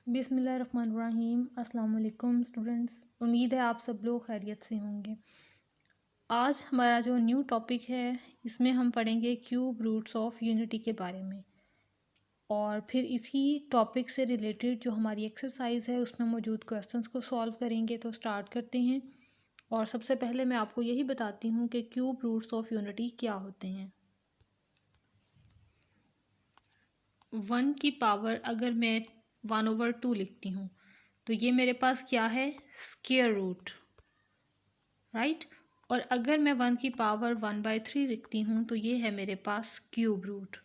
बिस्मिल्लाहिर्रहमानिर्रहीम। अस्सलाम वालेकुम स्टूडेंट्स, उम्मीद है आप सब लोग खैरियत से होंगे। आज हमारा जो न्यू टॉपिक है इसमें हम पढ़ेंगे क्यूब रूट्स ऑफ यूनिटी के बारे में, और फिर इसी टॉपिक से रिलेटेड जो हमारी एक्सरसाइज है उसमें मौजूद क्वेश्चंस को सॉल्व करेंगे। तो स्टार्ट करते हैं। और सबसे पहले मैं आपको यही बताती हूँ कि क्यूब रूट्स ऑफ यूनिटी क्या होते हैं। 1 की पावर अगर मैं 1/2 लिखती हूँ तो ये मेरे पास क्या है, स्क्वायर रूट, राइट। और अगर मैं 1 की पावर 1/3 लिखती हूँ तो ये है मेरे पास cube root,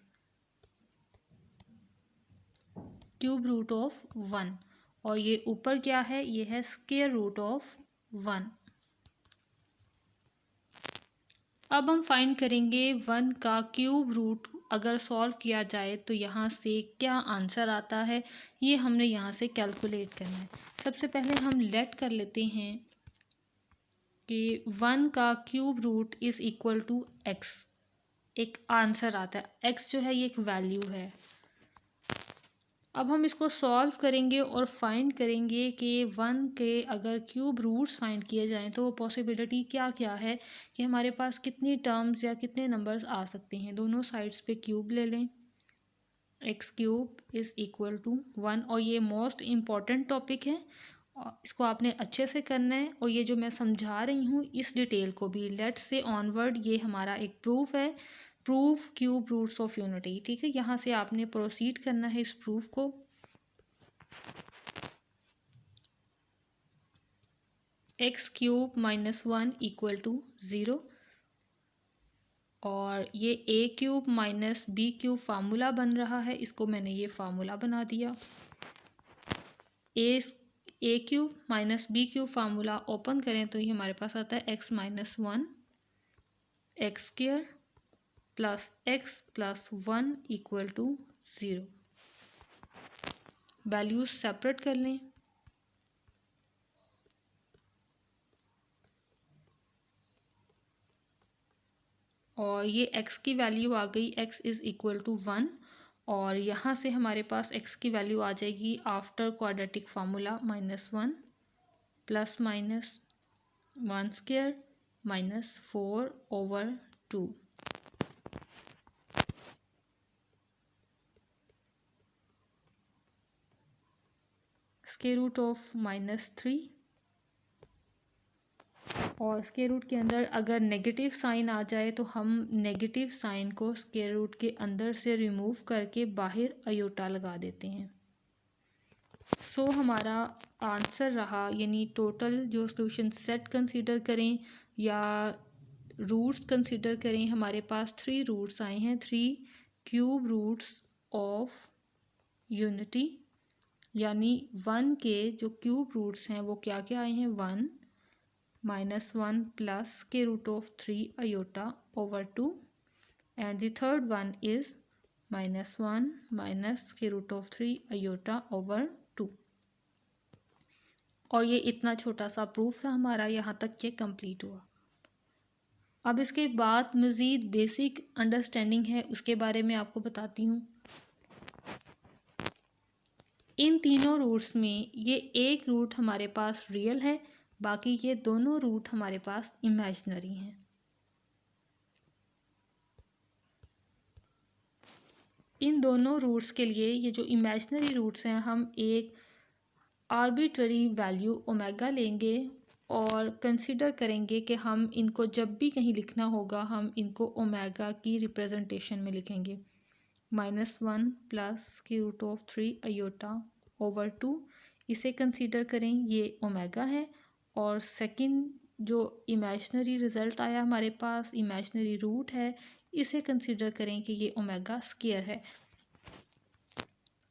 cube root of 1। और ये ऊपर क्या है, ये है स्क्वायर रूट ऑफ 1। अब हम फाइंड करेंगे 1 का क्यूब रूट अगर सॉल्व किया जाए तो यहाँ से क्या आंसर आता है, ये हमने यहाँ से कैलकुलेट करना है। सबसे पहले हम लेट कर लेते हैं कि 1 का cube root is equal to x. एक आंसर आता है, एक्स जो है ये एक वैल्यू है। अब हम इसको सॉल्व करेंगे और फाइंड करेंगे कि 1 के अगर क्यूब रूट्स फाइंड किए जाएं तो वो पॉसिबिलिटी क्या क्या है कि हमारे पास कितनी टर्म्स या कितने नंबर्स आ सकते हैं। दोनों साइड्स पे क्यूब ले लें, x cube is equal to 1। और ये मोस्ट इम्पॉर्टेंट टॉपिक है, और इसको आपने अच्छे से करना है। और ये जो मैं समझा रही हूँ इस डिटेल को भी लेट्स से ऑनवर्ड ये हमारा एक प्रूफ है, proof cube roots of unity. ठीक है, यहाँ से आपने प्रोसीड करना है इस प्रूफ को। X cube minus 1 equal to 0, और ये a cube minus b cube formula बन रहा है, इसको मैंने ये फार्मूला बना दिया। A cube minus b cube formula open करें तो ये हमारे पास आता है x minus 1 x square plus x plus 1 equal to 0। Values separate कर लें। और ये x की वैल्यू आ गई, x इज़ इक्वल टू 1। और यहाँ से हमारे पास x की वैल्यू आ जाएगी after quadratic formula -1 plus minus 1 square minus 4/2। Square root of -3, और स्क्वायर रूट के अंदर अगर नेगेटिव साइन आ जाए तो हम नेगेटिव साइन को स्क्वायर रूट के अंदर से रिमूव करके बाहर अयोटा लगा देते हैं। सो हमारा आंसर रहा, यानी टोटल जो सॉल्यूशन सेट कंसीडर करें या रूट्स कंसीडर करें, हमारे पास 3 रूट्स आए हैं, 3 क्यूब रूट्स ऑफ यूनिटी। यानी 1 के जो क्यूब रूट्स हैं वो क्या क्या आए हैं, 1 -1 प्लस के root of 3 iota over 2, and the third one is -1 minus के रूट ऑफ 3 अयोटा ओवर 2। और ये इतना छोटा सा प्रूफ था हमारा, यहाँ तक ये कंप्लीट हुआ। अब इसके बाद मज़ीद बेसिक अंडरस्टैंडिंग है, उसके बारे में आपको बताती हूँ। इन तीनों रूट्स में ये एक रूट हमारे पास रियल है, बाकी ये दोनों रूट हमारे पास इमेजिनरी हैं। इन दोनों रूट्स के लिए ये जो इमेजिनरी रूट्स हैं, हम एक आर्बिट्ररी वैल्यू ओमेगा लेंगे और कंसिडर करेंगे कि हम इनको जब भी कहीं लिखना होगा हम इनको ओमेगा की रिप्रेजेंटेशन में लिखेंगे। -1 प्लस की रूट ऑफ 3 अयोटा ओवर 2, इसे कंसिडर करें, ये ओमेगा है। और सेकंड जो इमेजिनरी रिज़ल्ट आया हमारे पास, इमेजिनरी रूट है, इसे कंसिडर करें कि ये ओमेगा स्क्वायर है।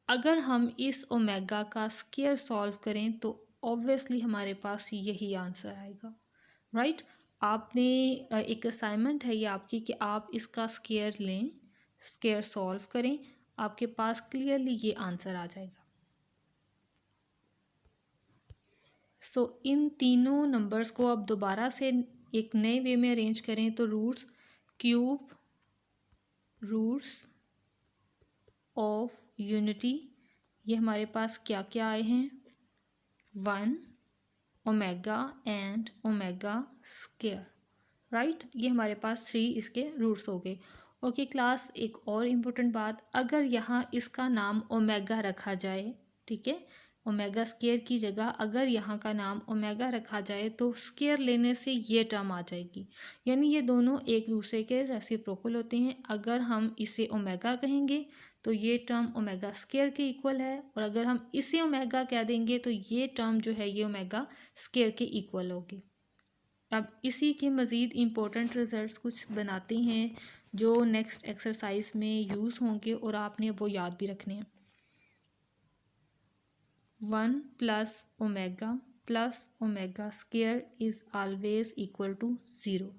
अगर हम इस ओमेगा का स्क्वायर सॉल्व करें तो ऑब्वियसली हमारे पास यही आंसर आएगा, राइट। आपने एक असाइनमेंट है ये आपकी कि आप इसका स्क्वायर लें, स्क्वायर सॉल्व करें, आपके पास क्लियरली ये आंसर आ जाएगा। सो इन तीनों नंबर्स को अब दोबारा से एक नए वे में अरेंज करें तो रूट्स ऑफ यूनिटी, ये हमारे पास क्या क्या आए हैं, 1 omega and omega square, right. ये हमारे पास 3 इसके रूट्स हो गए। ओके क्लास, एक और इम्पोर्टेंट बात, अगर यहाँ इसका नाम ओमेगा रखा जाए, ठीक है, ओमेगा स्क्वायर की जगह अगर यहाँ का नाम ओमेगा रखा जाए तो स्क्वायर लेने से ये टर्म आ जाएगी, यानी ये दोनों एक दूसरे के रेसिप्रोकल होते हैं। अगर हम इसे ओमेगा कहेंगे तो ये टर्म ओमेगा स्क्वायर के इक्वल है, और अगर हम इसे ओमेगा कह देंगे तो ये टर्म जो है ये ओमेगा स्क्वायर के इक्वल होगी। अब इसी के मज़ीद इम्पोर्टेंट रिजल्ट्स कुछ बनाते हैं जो नेक्स्ट एक्सरसाइज में यूज़ होंगे और आपने वो याद भी रखने हैं। 1 plus omega square is always equal to 0,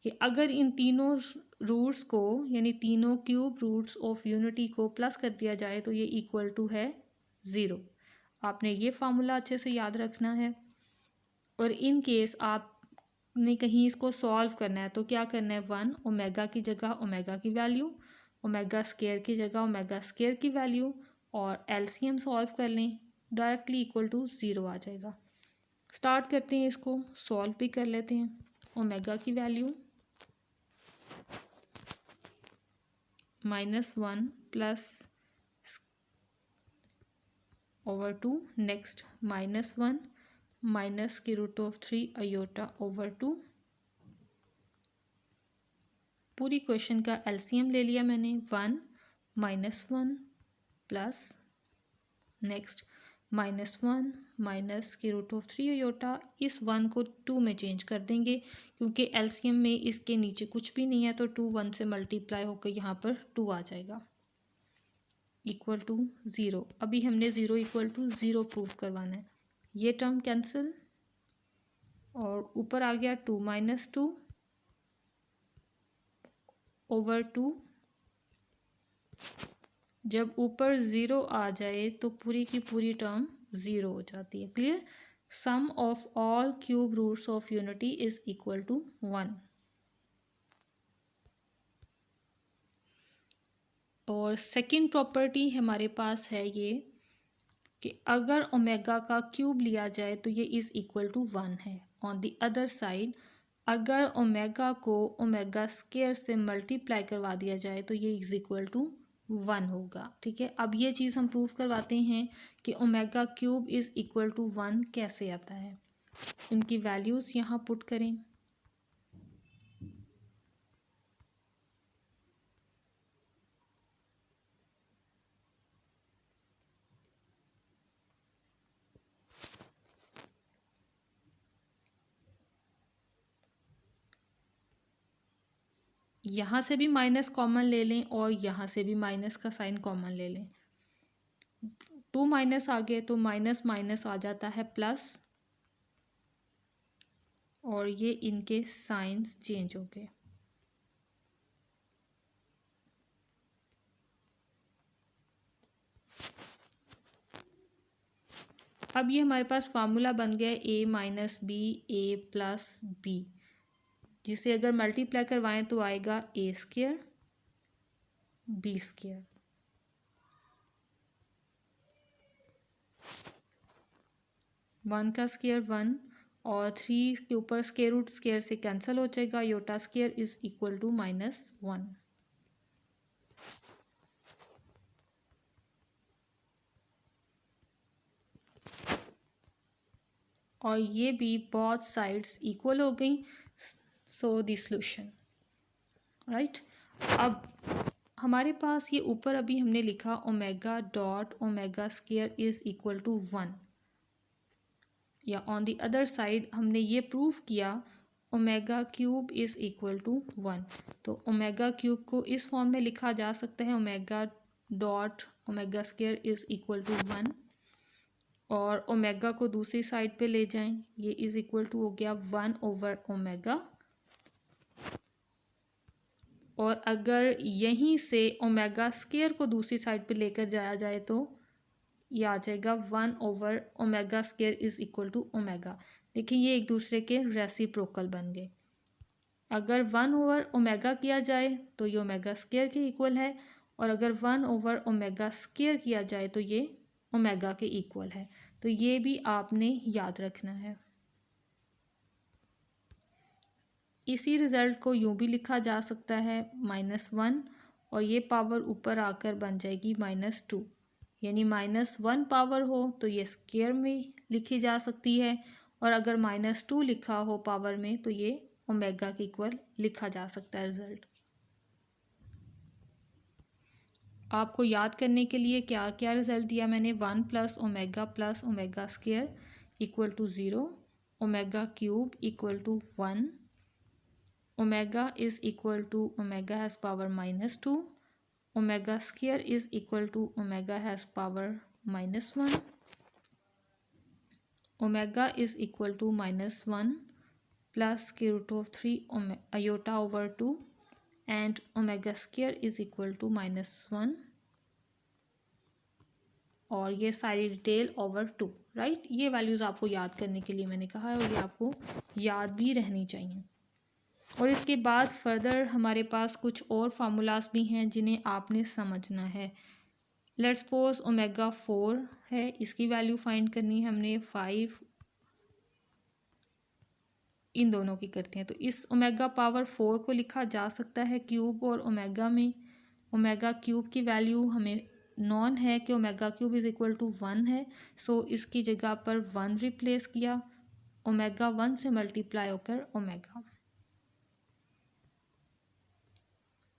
कि अगर इन तीनों रूट्स को यानी तीनों क्यूब रूट्स ऑफ यूनिटी को प्लस कर दिया जाए तो ये इक्वल टू है 0। आपने ये फार्मूला अच्छे से याद रखना है। और इन केस आपने कहीं इसको सॉल्व करना है तो क्या करना है, 1 ओमेगा की जगह ओमेगा की वैल्यू, ओमेगा स्क्वायर की जगह ओमेगा स्क्वायर की वैल्यू, और एलसीएम सॉल्व कर लें, डायरेक्टली इक्वल टू 0 आ जाएगा। स्टार्ट करते हैं, इसको सॉल्व भी कर लेते हैं। ओमेगा की value -1 plus over 2, next -1 minus की रूट ऑफ 3 अयोटा ओवर 2। पूरी क्वेश्चन का एलसीएम ले लिया मैंने, 1 -1 प्लस नेक्स्ट -1 माइनस की रूट ऑफ 3 अयोटा। इस 1 को 2 में चेंज कर देंगे क्योंकि एलसीएम में इसके नीचे कुछ भी नहीं है, तो 2 1 से मल्टीप्लाई होकर यहाँ पर 2 आ जाएगा, इक्वल टू 0। अभी हमने 0 इक्वल टू 0 प्रूव करवाना है। ये टर्म कैंसिल और ऊपर आ गया 2 - 2 ओवर 2। जब ऊपर 0 आ जाए तो पूरी की पूरी टर्म 0 हो जाती है। Clear. Sum of all cube roots of unity is equal to 1। और सेकंड प्रॉपर्टी हमारे पास है ये कि अगर ओमेगा का क्यूब लिया जाए तो ये इज़ इक्वल टू 1 है। ऑन द अदर साइड अगर ओमेगा को ओमेगा स्क्वायर से मल्टीप्लाई करवा दिया जाए तो ये इज़ इक्वल टू 1 होगा। ठीक है, अब ये चीज़ हम प्रूव करवाते हैं कि omega cube is equal to 1 कैसे आता है। इनकी वैल्यूज़ यहाँ पुट करें। यहाँ से भी माइनस कॉमन ले लें और यहाँ से भी माइनस का साइन कॉमन ले लें। 2 माइनस आ गए तो माइनस माइनस आ जाता है प्लस, और ये इनके साइंस चेंज हो गए। अब ये हमारे पास फार्मूला बन गया a minus b a plus b, जिसे अगर मल्टीप्लाई करवाएं तो आएगा a square b square. One का स्क्वायर 1 और 3 के ऊपर स्क्वायर रूट स्क्वायर से कैंसिल हो जाएगा। Iota square is equal to -1। और ये भी बोथ साइड्स इक्वल हो गई। So the solution, right. अब हमारे पास ये ऊपर अभी हमने लिखा omega dot omega square is equal to 1, या ऑन द अदर साइड हमने ये प्रूव किया omega cube is equal to 1। तो ओमेगा क्यूब को इस फॉर्म में लिखा जा सकता है, omega dot omega square is equal to 1, और ओमेगा को दूसरी साइड पे ले जाएं, ये इज़ इक्वल टू हो गया 1 ओवर ओमेगा। और अगर यहीं से ओमेगा स्क्वायर को दूसरी साइड पे लेकर जाया जाए तो ये आ जाएगा 1 over omega square is equal to omega. देखिए ये एक दूसरे के रेसिप्रोकल बन गए। अगर 1 ओवर ओमेगा किया जाए तो ये ओमेगा स्क्वायर के इक्वल है, और अगर 1 ओवर ओमेगा स्क्वायर किया जाए तो ये ओमेगा के इक्वल है। तो ये भी आपने याद रखना है। इसी रिज़ल्ट को यूँ भी लिखा जा सकता है -1 और ये पावर ऊपर आकर बन जाएगी -2, यानी -1 पावर हो तो ये स्क्वायर में लिखी जा सकती है, और अगर -2 लिखा हो पावर में तो ये ओमेगा के इक्वल लिखा जा सकता है रिज़ल्ट। आपको याद करने के लिए क्या क्या रिज़ल्ट दिया मैंने, 1 plus omega square equal to 0, omega cube equal to 1, omega is equal to omega has power -2, omega square is equal to omega has power -1, omega is equal to -1 plus square root of 3 iota over 2, and omega square is equal to -1, और ये सारी detail over 2, right. ये values आपको याद करने के लिए मैंने कहा है, और ये आपको याद भी रहनी चाहिए। और इसके बाद फर्दर हमारे पास कुछ और फार्मूलाज भी हैं जिन्हें आपने समझना है। लेट्स सपोज ओमेगा 4 है, इसकी वैल्यू फाइंड करनी है हमने, 5 इन दोनों की करते हैं। तो इस ओमेगा पावर 4 को लिखा जा सकता है क्यूब और ओमेगा में। ओमेगा क्यूब की वैल्यू हमें नॉन है कि omega cube is equal to 1 है, सो इसकी जगह पर 1 रिप्लेस किया, ओमेगा 1 से मल्टीप्लाई होकर ओमेगा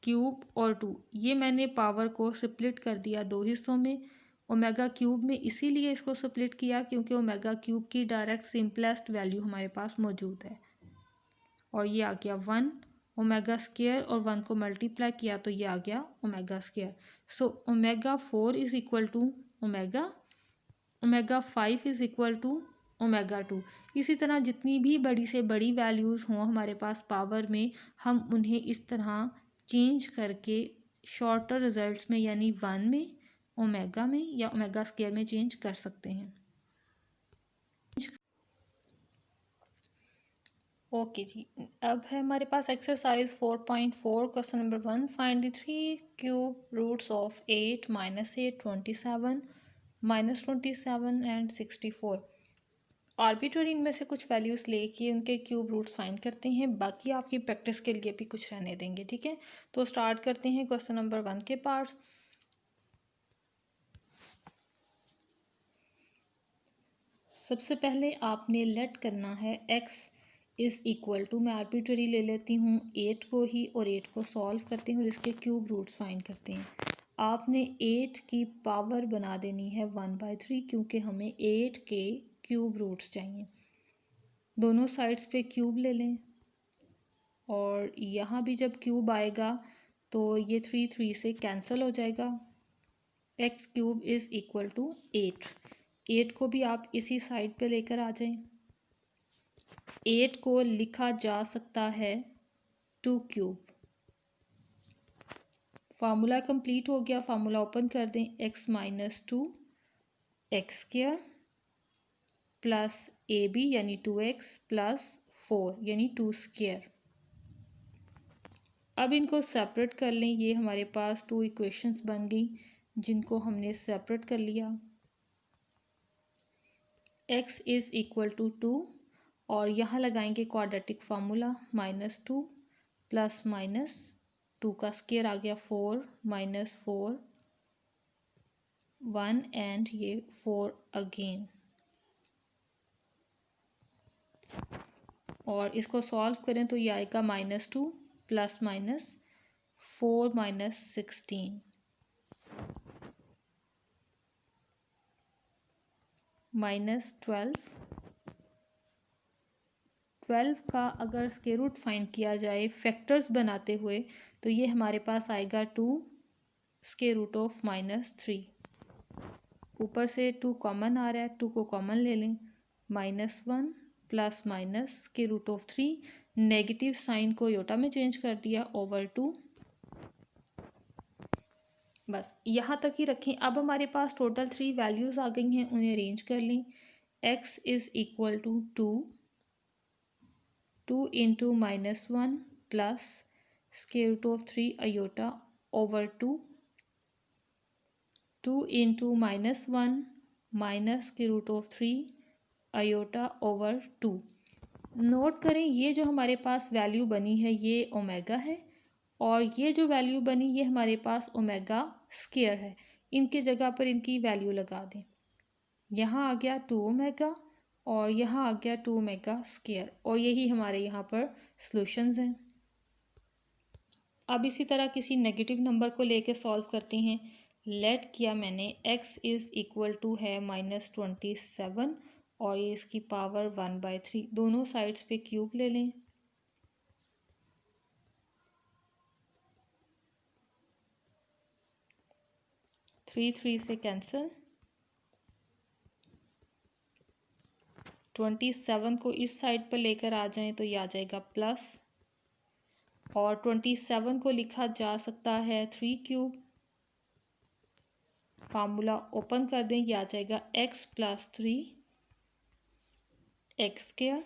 क्यूब और 2, ये मैंने पावर को स्प्लिट कर दिया दो हिस्सों में। ओमेगा क्यूब में इसीलिए इसको स्प्लिट किया क्योंकि ओमेगा क्यूब की डायरेक्ट सिंपलेस्ट वैल्यू हमारे पास मौजूद है, और ये आ गया 1, ओमेगा स्क्वायर और 1 को मल्टीप्लाई किया तो ये आ गया omega square. So omega 4 is equal to omega, omega 5 is equal to omega 2। इसी तरह जितनी भी बड़ी से बड़ी वैल्यूज़ हों हमारे पास पावर में, हम उन्हें इस तरह चेंज करके शॉर्टर रिजल्ट्स में, यानी 1 में, ओमेगा में या ओमेगा स्क्वायर में चेंज कर सकते हैं। ओके जी, अब है हमारे पास exercise 4.4 question number 1, find the 3 cube roots of 8 -8 27 -27 and 64। Arbitrary इनमें से कुछ वैल्यूज़ लेके उनके क्यूब रूट्स फाइंड करते हैं, बाकी आपकी प्रैक्टिस के लिए भी कुछ रहने देंगे, ठीक है। तो स्टार्ट करते हैं क्वेश्चन नंबर 1 के पार्ट्स। सबसे पहले आपने लेट करना है x इज़ इक्वल टू, मैं आर्बिट्ररी ले लेती हूँ 8 को ही, और 8 को सॉल्व करते हैं और इसके क्यूब रूट्स फाइंड करते हैं। आपने 8 की पावर बना देनी है 1/3 क्योंकि हमें 8 के क्यूब रूट्स चाहिए। दोनों साइड्स पे क्यूब ले लें, और यहाँ भी जब क्यूब आएगा तो ये 3 से कैंसिल हो जाएगा। X cube is equal to 8। 8 को भी आप इसी साइड पे लेकर आ जाएं। 8 को लिखा जा सकता है 2 क्यूब। फार्मूला कंप्लीट हो गया, फार्मूला ओपन कर दें, x -2 x square plus AB यानी 2x प्लस 4 यानी 2 स्क्वायर। अब इनको सेपरेट कर लें, ये हमारे पास 2 इक्वेशंस बन गई जिनको हमने सेपरेट कर लिया। x इज़ इक्वल टू 2 और यहाँ लगाएंगे क्वाड्रेटिक फार्मूला, -2 प्लस माइनस 2 का स्क्वायर आ गया 4 -4 1 एंड ये 4 अगेन, और इसको सॉल्व करें तो ये आएगा -2 प्लस माइनस 4 -16 -12। 12 का अगर स्क्वायर रूट फाइंड किया जाए फैक्टर्स बनाते हुए तो ये हमारे पास आएगा 2 स्क्वायर रूट ऑफ -3। ऊपर से 2 कॉमन आ रहा है, 2 को कॉमन ले लें, -1 plus minus square root of 3, negative sign को योटा में चेंज कर दिया ओवर 2। बस यहाँ तक ही रखें। अब हमारे पास टोटल 3 वैल्यूज़ आ गई हैं, उन्हें अरेंज कर लें। x is equal to 2 into -1 plus square root of 3 iota over 2 into -1 minus के root of 3 iota over 2। Note करें ये जो हमारे पास वैल्यू बनी है ये ओमेगा है, और ये जो वैल्यू बनी ये हमारे पास ओमेगा स्क्वायर है। इनकी जगह पर इनकी वैल्यू लगा दें। यहाँ आ गया 2 ओमेगा और यहाँ आ गया 2 ओमेगा स्क्वायर, और यही हमारे यहाँ पर सॉल्यूशंस हैं। अब इसी तरह किसी नेगेटिव नंबर को लेके सॉल्व करते हैं। लेट किया मैंने x इज़ इक्वल टू है -27 और ये इसकी पावर 1/3। दोनों साइड्स पे क्यूब ले लें। थ्री थ्री से कैंसिल। 27 को इस साइड पर लेकर आ जाएं तो ये आ जाएगा प्लस, और 27 को लिखा जा सकता है 3 क्यूब। फार्मूला ओपन कर दें, ये आ जाएगा x + 3 x square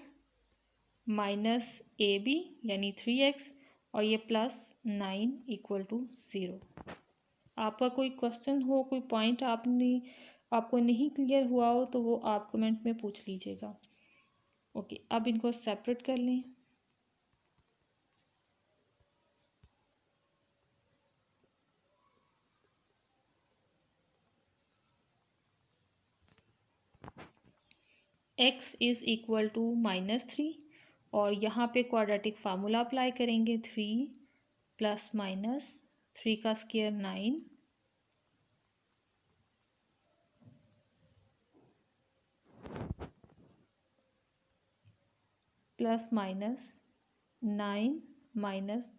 minus AB यानी 3x और ये +9 = 0। आपका कोई क्वेश्चन हो, कोई पॉइंट आपको नहीं क्लियर हुआ हो तो वो आप कमेंट में पूछ लीजिएगा। ओके, अब इनको सेपरेट कर लें। x इज़ इक्वल टू -3 और यहाँ पे क्वाड्रेटिक फार्मूला अप्लाई करेंगे। 3 + -3 का स्क्वायर 9 +-9 माइनस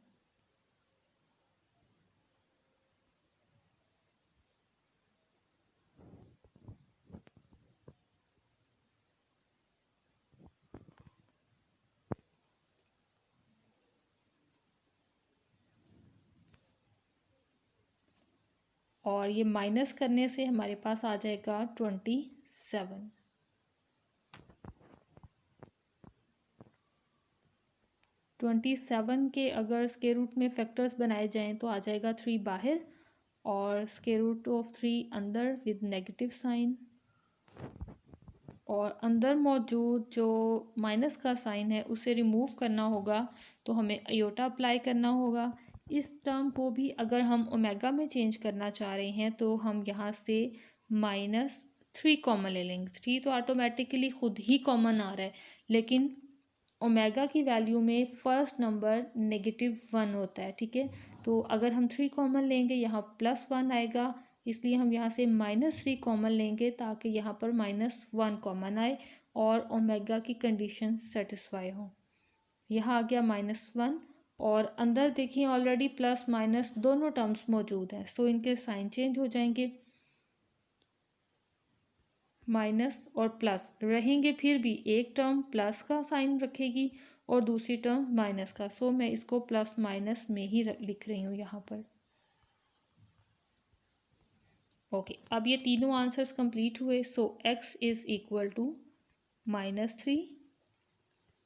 और ये माइनस करने से हमारे पास आ जाएगा 27। 27 के अगर स्क्वायर रूट में फैक्टर्स बनाए जाएं तो आ जाएगा 3 बाहर और स्क्वायर रूट ऑफ 3 अंदर विद नेगेटिव साइन, और अंदर मौजूद जो माइनस का साइन है उसे रिमूव करना होगा तो हमें आयोटा अप्लाई करना होगा। इस टर्म को भी अगर हम ओमेगा में चेंज करना चाह रहे हैं तो हम यहाँ से -3 कॉमन ले लेंगे। 3 तो ऑटोमेटिकली खुद ही कॉमन आ रहा है, लेकिन ओमेगा की वैल्यू में फर्स्ट नंबर -1 होता है, ठीक है। तो अगर हम 3 कॉमन लेंगे यहाँ +1 आएगा, इसलिए हम यहाँ से -3 कॉमन लेंगे ताकि यहाँ पर -1 कॉमन आए और ओमेगा की कंडीशन सेटिस्फाई हो। यहाँ आ गया -1 और अंदर देखिए ऑलरेडी प्लस माइनस दोनों टर्म्स मौजूद हैं, सो इनके साइन चेंज हो जाएंगे। माइनस और प्लस रहेंगे, फिर भी एक टर्म प्लस का साइन रखेगी और दूसरी टर्म माइनस का, सो मैं इसको प्लस माइनस में ही लिख रही हूँ यहाँ पर। ओके, अब ये तीनों आंसर्स कंप्लीट हुए। So x is equal to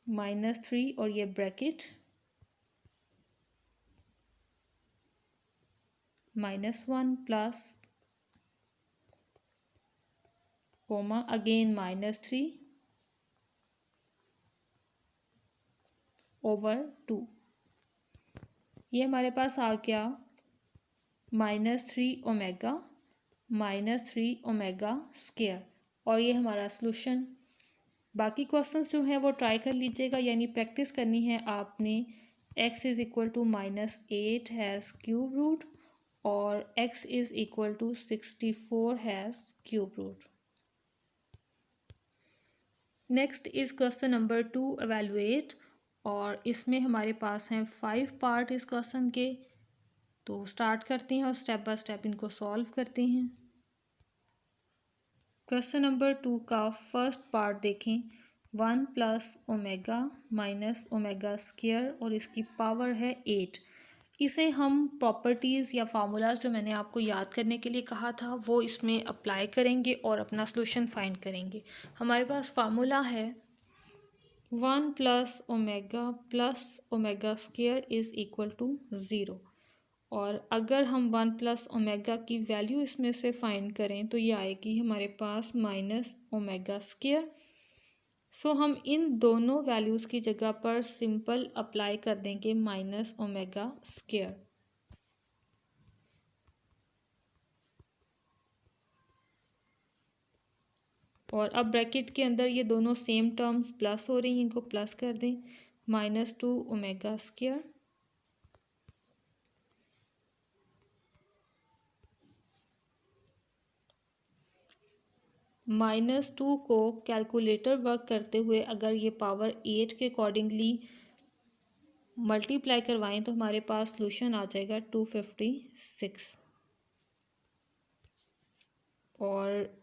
-3 और ये bracket -1 plus comma again -3 over 2। ये हमारे पास आ गया -3 ओमेगा स्क्वायर, और ये हमारा सॉल्यूशन। बाकी क्वेश्चंस जो हैं वो ट्राई कर लीजिएगा, यानी प्रैक्टिस करनी है आपने। x is equal to -8 has cube root और x is equal to 64 has cube root. Next is question number 2 evaluate, और इसमें हमारे पास हैं 5 पार्ट इस क्वेश्चन के। तो स्टार्ट करते हैं और स्टेप बाय स्टेप इनको सॉल्व करते हैं। क्वेश्चन नंबर 2 का फर्स्ट पार्ट देखें। 1 + ओमेगा माइनस ओमेगा स्क्वायर और इसकी पावर है 8। इसे हम प्रॉपर्टीज़ या फार्मूलाज जो मैंने आपको याद करने के लिए कहा था वो इसमें अप्लाई करेंगे और अपना सॉल्यूशन फाइंड करेंगे। हमारे पास फार्मूला है 1 + omega square is equal to 0, और अगर हम 1 प्लस ओमेगा की वैल्यू इसमें से फाइंड करें तो ये आएगी हमारे पास माइनस ओमेगा स्क्वायर। सो हम इन दोनों वैल्यूज़ की जगह पर सिंपल अप्लाई कर देंगे माइनस ओमेगा स्क्वायर। और अब ब्रैकेट के अंदर ये दोनों सेम टर्म्स प्लस हो रही हैं, इनको प्लस कर दें, -2 ओमेगा स्क्वायर -2 को कैलकुलेटर वर्क करते हुए अगर ये पावर 8 के अकॉर्डिंगली मल्टीप्लाई करवाएं तो हमारे पास सॉल्यूशन आ जाएगा 256। और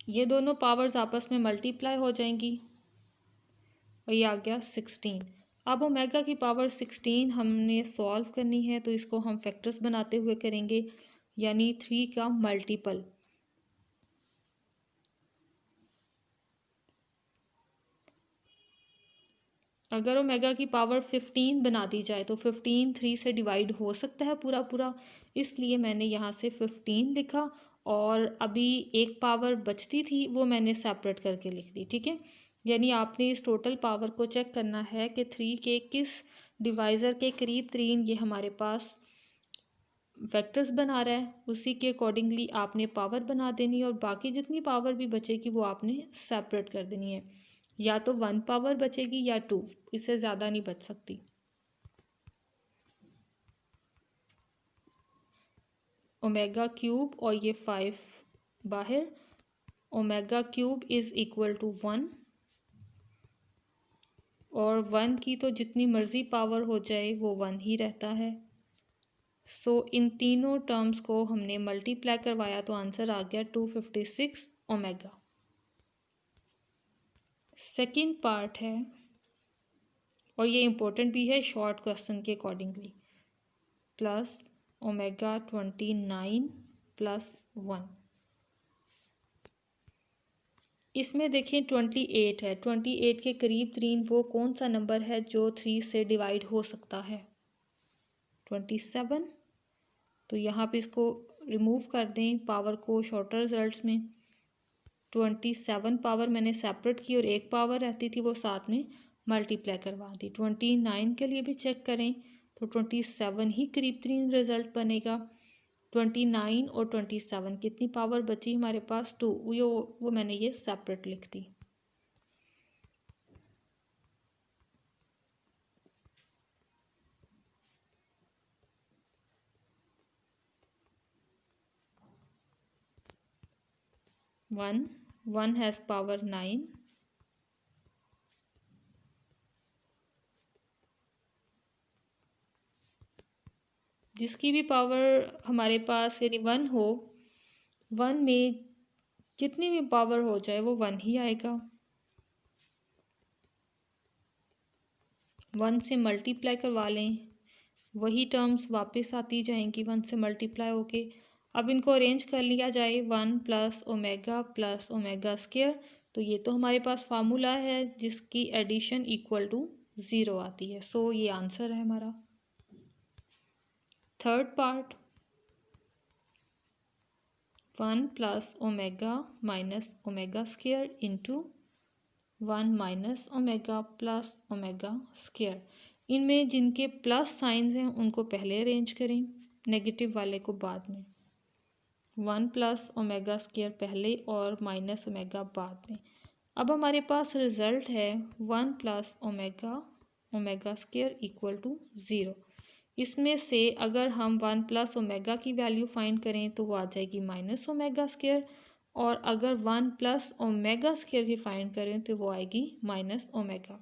ये दोनों पावर्स आपस में मल्टीप्लाई हो जाएंगी और ये आ गया 16। अब ओमेगा की पावर 16 हमने सॉल्व करनी है तो इसको हम फैक्टर्स बनाते हुए करेंगे, यानी 3 का मल्टीपल। अगर ओमेगा की पावर 15 बना दी जाए तो 15 3 से डिवाइड हो सकता है पूरा पूरा, इसलिए मैंने यहाँ से 15 लिखा और अभी एक पावर बचती थी वो मैंने सेपरेट करके लिख दी। ठीक है, यानी आपने इस टोटल पावर को चेक करना है कि 3 के किस डिवाइज़र के करीब 3 ये हमारे पास वेक्टर्स बना रहा है, उसी के अकॉर्डिंगली आपने पावर बना देनी है और बाकी जितनी पावर भी बचेगी वो आपने सेपरेट कर देनी है। या तो 1 पावर बचेगी या 2, इससे ज़्यादा नहीं बच सकती। ओमेगा क्यूब और ये 5 बाहर, omega cube is equal to 1 और 1 की तो जितनी मर्ज़ी पावर हो जाए वो 1 ही रहता है। सो इन तीनों टर्म्स को हमने मल्टीप्लाई करवाया तो आंसर आ गया 256 ओमेगा। सेकंड पार्ट है और ये इम्पोर्टेंट भी है शॉर्ट क्वेश्चन के अकॉर्डिंगली, प्लस ओमेगा 29 प्लस 1। इसमें देखें 28 है, 28 के करीब 3 वो कौन सा नंबर है जो 3 से डिवाइड हो सकता है? 27। तो यहाँ पे इसको रिमूव कर दें पावर को शॉर्टर रिजल्ट्स में। 27 पावर मैंने सेपरेट की और एक पावर रहती थी वो साथ में मल्टीप्लाई करवा दी। 29 के लिए भी चेक करें तो 27 ही करीब 3 रिजल्ट बनेगा। 29 और 27 कितनी पावर बची हमारे पास? 2। वो मैंने ये सेपरेट लिख दी। वन हैज़ पावर 9, जिसकी भी पावर हमारे पास यानी 1 हो, 1 में जितनी भी पावर हो जाए वो 1 ही आएगा। 1 से मल्टीप्लाई करवा लें, वही टर्म्स वापस आती जाएंगी 1 से मल्टीप्लाई होके। अब इनको अरेंज कर लिया जाए 1 प्लस ओमेगा स्क्वायर, तो ये तो हमारे पास फार्मूला है जिसकी एडिशन इक्वल टू 0 आती है। सो ये आंसर है हमारा। Third part, 1 plus omega minus omega square into 1 minus omega plus omega square. इनमें जिनके प्लस साइंस हैं उनको पहले अरेंज करें, नेगेटिव वाले को बाद में। 1 प्लस ओमेगा स्क्वायर पहले और माइनस ओमेगा बाद में। अब हमारे पास रिज़ल्ट है 1 plus omega square equal to 0। इसमें से अगर हम 1 प्लस ओमेगा की वैल्यू फाइंड करें तो वो आ जाएगी माइनस ओमेगा स्क्वायर, और अगर 1 प्लस ओमेगा स्क्वायर की फाइंड करें तो वो आएगी माइनस ओमेगा।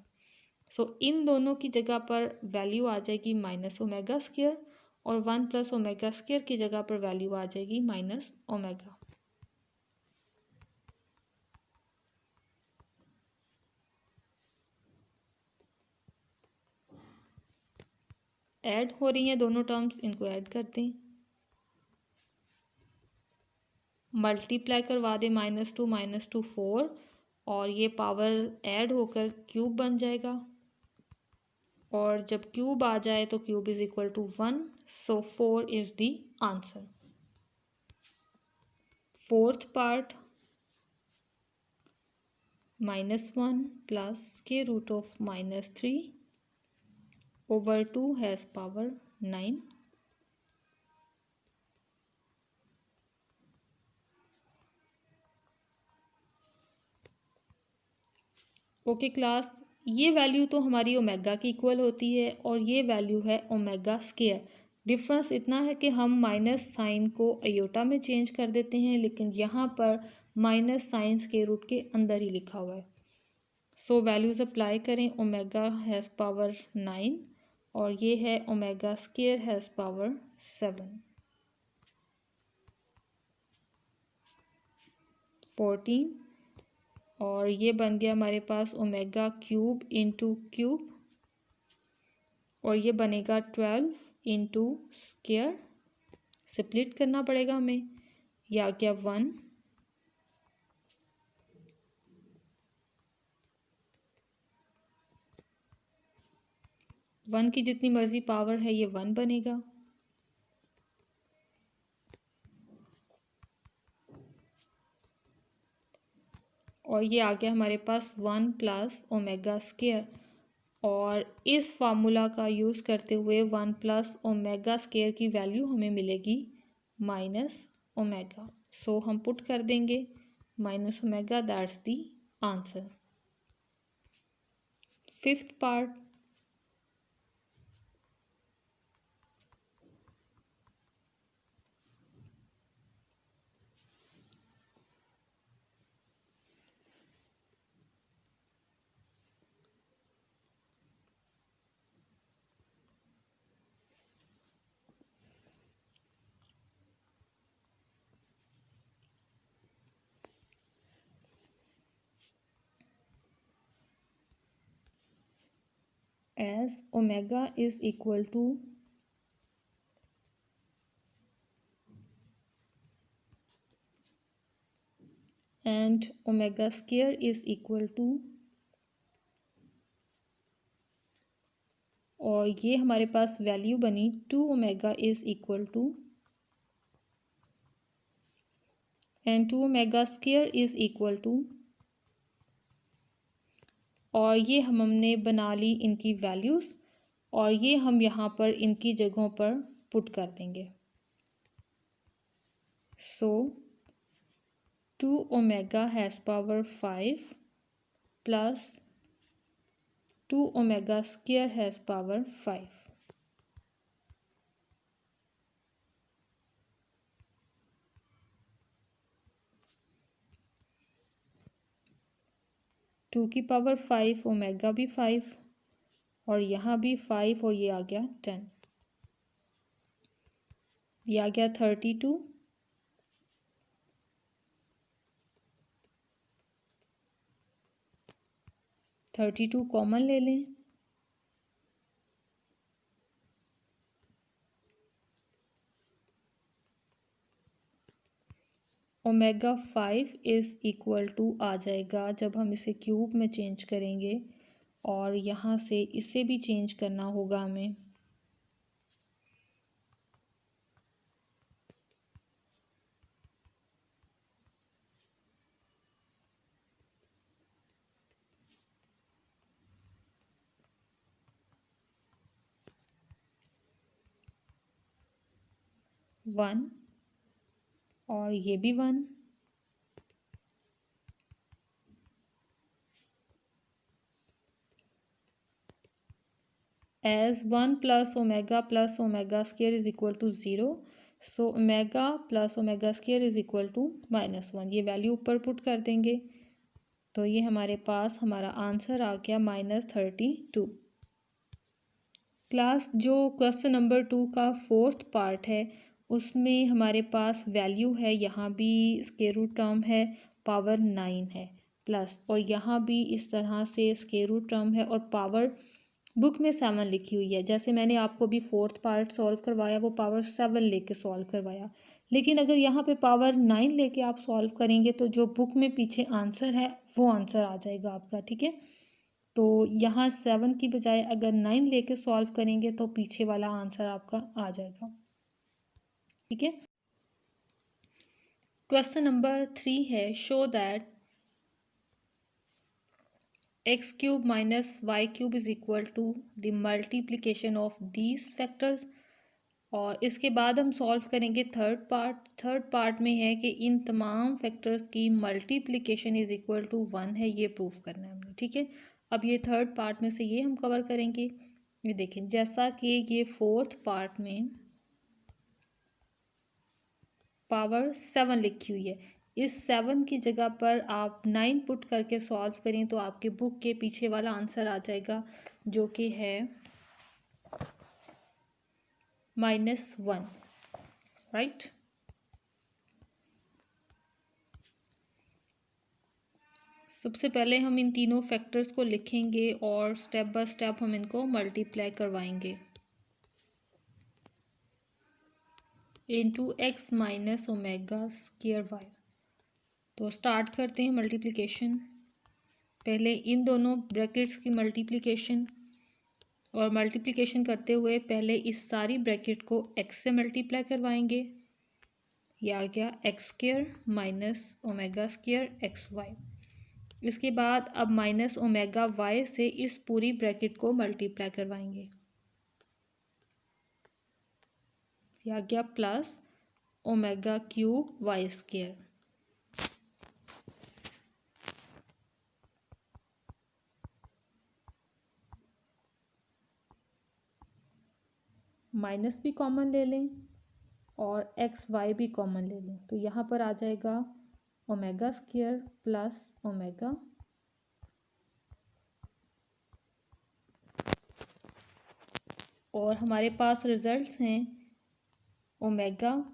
सो इन दोनों की जगह पर वैल्यू आ जाएगी माइनस ओमेगा स्क्वायर और 1 प्लस ओमेगा स्क्वायर की जगह पर वैल्यू आ जाएगी माइनस ओमेगा। ऐड हो रही हैं दोनों टर्म्स, इनको ऐड कर दें, मल्टीप्लाई करवा दें, -2 4 और ये पावर ऐड होकर क्यूब बन जाएगा। और जब क्यूब आ जाए तो cube is equal to 1, so 4 is the answer. Fourth part -1 plus square root of -3 over 2 has power 9। Okay class, ये वैल्यू तो हमारी ओमेगा की इक्वल होती है और ये वैल्यू है ओमेगा स्क्वायर। डिफरेंस इतना है कि हम माइनस साइन को अयोटा में चेंज कर देते हैं, लेकिन यहाँ पर माइनस साइन स्क्वायर रूट के अंदर ही लिखा हुआ है। सो वैल्यूज़ अप्लाई करें, ओमेगा हैज़ पावर 9 और ये है ओमेगा स्क्वायर हैज़ पावर 7, 14 और ये बन गया हमारे पास ओमेगा क्यूब इंटू क्यूब और ये बनेगा 12 इंटू स्क्वायर। स्प्लिट करना पड़ेगा हमें, ये आ गया 1 1 की जितनी मर्जी पावर है ये 1 बनेगा। और ये आ गया हमारे पास 1 प्लस ओमेगा स्क्वायर और इस फार्मूला का यूज़ करते हुए 1 प्लस ओमेगा स्क्वायर की वैल्यू हमें मिलेगी माइनस ओमेगा। सो हम पुट कर देंगे minus omega, that's the answer. Fifth part as omega is equal to and omega square is equal to, और ये हमारे पास वैल्यू बनी 2 omega is equal to and 2 omega square is equal to, और ये हमने बना ली इनकी वैल्यूज़ और ये हम यहाँ पर इनकी जगहों पर पुट कर देंगे। सो 2 omega has power 5 plus 2 omega square has power 5। 2 की पावर 5, ओमेगा भी 5 और यहाँ भी 5 और ये आ गया 10, ये आ गया 32। 32 कॉमन ले लें, ओमेगा 5 इज़ इक्वल टू आ जाएगा जब हम इसे क्यूब में चेंज करेंगे और यहाँ से इसे भी चेंज करना होगा हमें। वन और ये भी 1, as 1 plus omega square is equal to 0, so omega plus omega square is equal to -1। ये वैल्यू ऊपर पुट कर देंगे तो ये हमारे पास हमारा आंसर आ गया -32। क्लास, जो क्वेश्चन नंबर 2 का फोर्थ पार्ट है उसमें हमारे पास वैल्यू है, यहाँ भी स्क्वायर रूट टर्म है, पावर 9 है प्लस, और यहाँ भी इस तरह से स्क्वायर रूट टर्म है और पावर बुक में 7 लिखी हुई है। जैसे मैंने आपको भी फोर्थ पार्ट सॉल्व करवाया वो पावर 7 लेके सॉल्व करवाया, लेकिन अगर यहाँ पे पावर 9 लेके आप सॉल्व करेंगे तो जो बुक में पीछे आंसर है वो आंसर आ जाएगा आपका, ठीक है। तो यहाँ 7 की बजाय अगर 9 लेके सॉल्व करेंगे तो पीछे वाला आंसर आपका आ जाएगा। ठीक है। क्वेश्चन नंबर 3 है, show that x cube minus y cube is equal to the multiplication of these factors. और इसके बाद हम सॉल्व करेंगे थर्ड पार्ट। थर्ड पार्ट में है कि इन तमाम फैक्टर्स की मल्टीप्लिकेशन इज इक्वल टू 1 है, ये प्रूफ करना है हमने। ठीक है, अब ये थर्ड पार्ट में से ये हम कवर करेंगे। ये देखें, जैसा कि ये फोर्थ पार्ट में पावर 7 लिखी हुई है, इस 7 की जगह पर आप 9 पुट करके सॉल्व करें तो आपके बुक के पीछे वाला आंसर आ जाएगा, जो कि है -1, राइट। सबसे पहले हम इन तीनों फैक्टर्स को लिखेंगे और स्टेप बाय स्टेप हम इनको मल्टीप्लाई करवाएंगे। Into x minus omega square y. तो स्टार्ट करते हैं मल्टीप्लिकेशन। पहले इन दोनों ब्रैकेट्स की मल्टीप्लिकेशन, और मल्टीप्लिकेशन करते हुए पहले इस सारी ब्रैकेट को x से मल्टीप्लाई करवाएंगे। यह आ गया x square minus omega square x y. इसके बाद अब माइनस ओमेगा वाई से इस पूरी ब्रैकेट को मल्टीप्लाई करवाएंगे। यह आ गया plus omega cube y square. Minus भी कॉमन ले लें और एक्स वाई भी कॉमन ले लें, तो यहाँ पर आ जाएगा ओमेगा स्क्वायर प्लस ओमेगा, और हमारे पास रिजल्ट्स हैं omega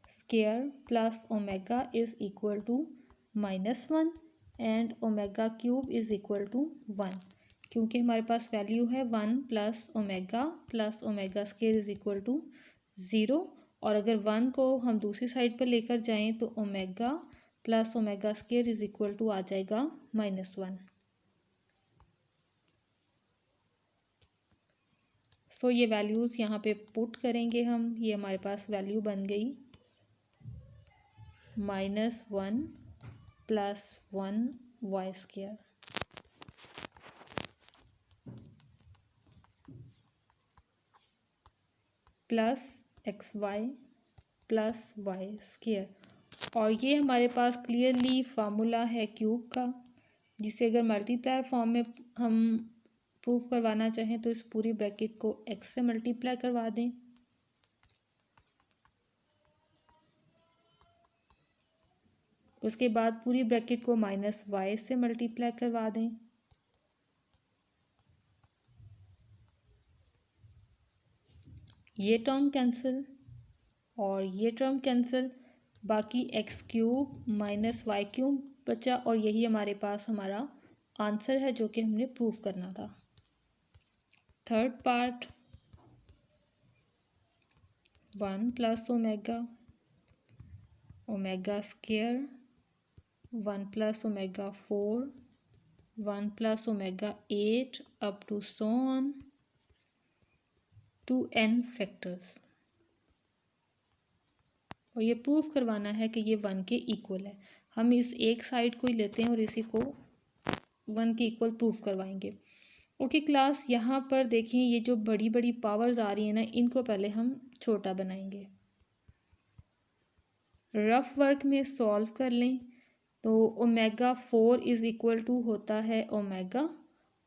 square plus omega is equal to -1 and omega cube is equal to 1, क्योंकि हमारे पास वैल्यू है 1 plus omega square is equal to 0। और अगर 1 को हम दूसरी साइड पर लेकर जाएं तो omega plus omega square is equal to आ जाएगा -1। सो ये वैल्यूज़ यहाँ पे पुट करेंगे हम, ये हमारे पास वैल्यू बन गई -1 plus 1 y square plus x y plus y square. और ये हमारे पास क्लियरली फार्मूला है क्यूब का, जिसे अगर मल्टीप्लायर फॉर्म में हम प्रूफ करवाना चाहें तो इस पूरी ब्रैकेट को x से मल्टीप्लाई करवा दें। उसके बाद पूरी ब्रैकेट को -y से मल्टीप्लाई करवा दें। ये टर्म कैंसिल और ये टर्म कैंसिल, बाकी x cube minus y cube बचा, और यही हमारे पास हमारा आंसर है जो कि हमने प्रूफ करना था। Third part 1 plus omega square 1 plus omega 4 1 plus omega 8 up to so on to n factors. और ये प्रूफ करवाना है कि ये 1 के इक्वल है। हम इस एक साइड को ही लेते हैं और इसी को 1 के इक्वल प्रूफ करवाएंगे। ओके क्लास, यहाँ पर देखिए ये जो बड़ी बड़ी पावर्स आ रही है ना, इनको पहले हम छोटा बनाएंगे। रफ वर्क में सॉल्व कर लें तो ओमेगा 4 इज़ इक्वल टू होता है ओमेगा,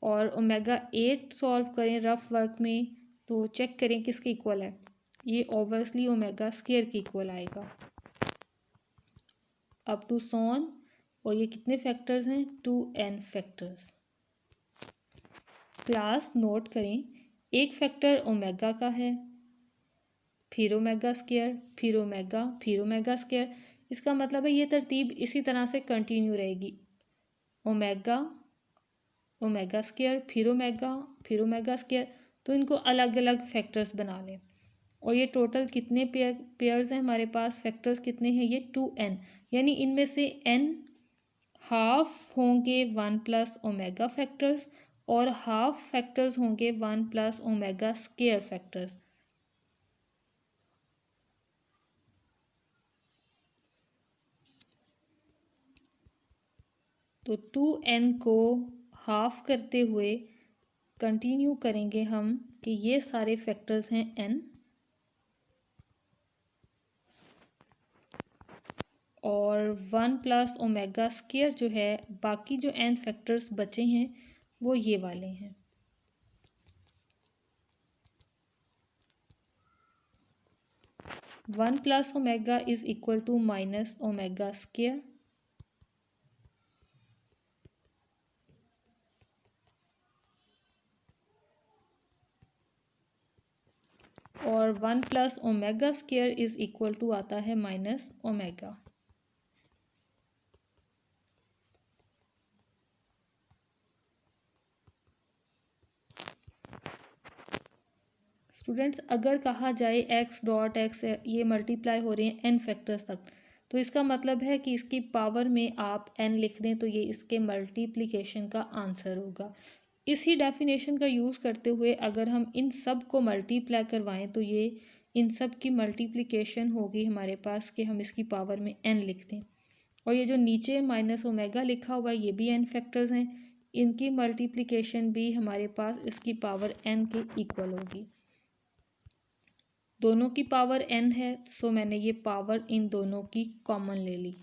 और ओमेगा 8 सॉल्व करें रफ वर्क में तो चेक करें किसके इक्वल है। ये ऑब्वियसली ओमेगा स्क्वायर के इक्वल आएगा अप टू सो ऑन। और ये कितने फैक्टर्स हैं, 2n फैक्टर्स। क्लास नोट करें, एक फैक्टर ओमेगा का है, फिर ओमेगा स्क्वायर, फिर ओमेगा, फिर ओमेगा स्क्वायर। इसका मतलब है ये तरतीब इसी तरह से कंटिन्यू रहेगी, ओमेगा ओमेगा स्क्वायर फिर ओमेगा, फिर ओमेगा स्क्वायर। तो इनको अलग अलग फैक्टर्स बना लें। और ये टोटल कितने पेयर्स हैं हमारे पास, फैक्टर्स कितने हैं, ये 2n, यानी इनमें से n हाफ होंगे 1 प्लस ओमेगा फैक्टर्स और हाफ फैक्टर्स होंगे 1 प्लस ओमेगा स्क्वायर फैक्टर्स। तो 2n को हाफ करते हुए कंटिन्यू करेंगे हम कि ये सारे फैक्टर्स हैं n, और 1 प्लस ओमेगा स्क्वायर जो है, बाकी जो n फैक्टर्स बचे हैं वो ये वाले हैं। One plus omega is equal to minus omega square, और 1 plus omega square is equal to आता है माइनस ओमेगा। स्टूडेंट्स, अगर कहा जाए x डॉट x ये मल्टीप्लाई हो रहे हैं n फैक्टर्स तक, तो इसका मतलब है कि इसकी पावर में आप n लिख दें तो ये इसके मल्टीप्लिकेशन का आंसर होगा। इसी डेफिनेशन का यूज़ करते हुए अगर हम इन सब को मल्टीप्लाई करवाएं तो ये इन सब की मल्टीप्लिकेशन होगी हमारे पास कि हम इसकी पावर में n लिख दें। और ये जो नीचे माइनस ओमेगा लिखा हुआ है ये भी n फैक्टर्स हैं, इनकी मल्टीप्लिकेशन भी हमारे पास इसकी पावर n के इक्वल होगी। दोनों की पावर n है, सो मैंने ये पावर इन दोनों की कॉमन ले ली।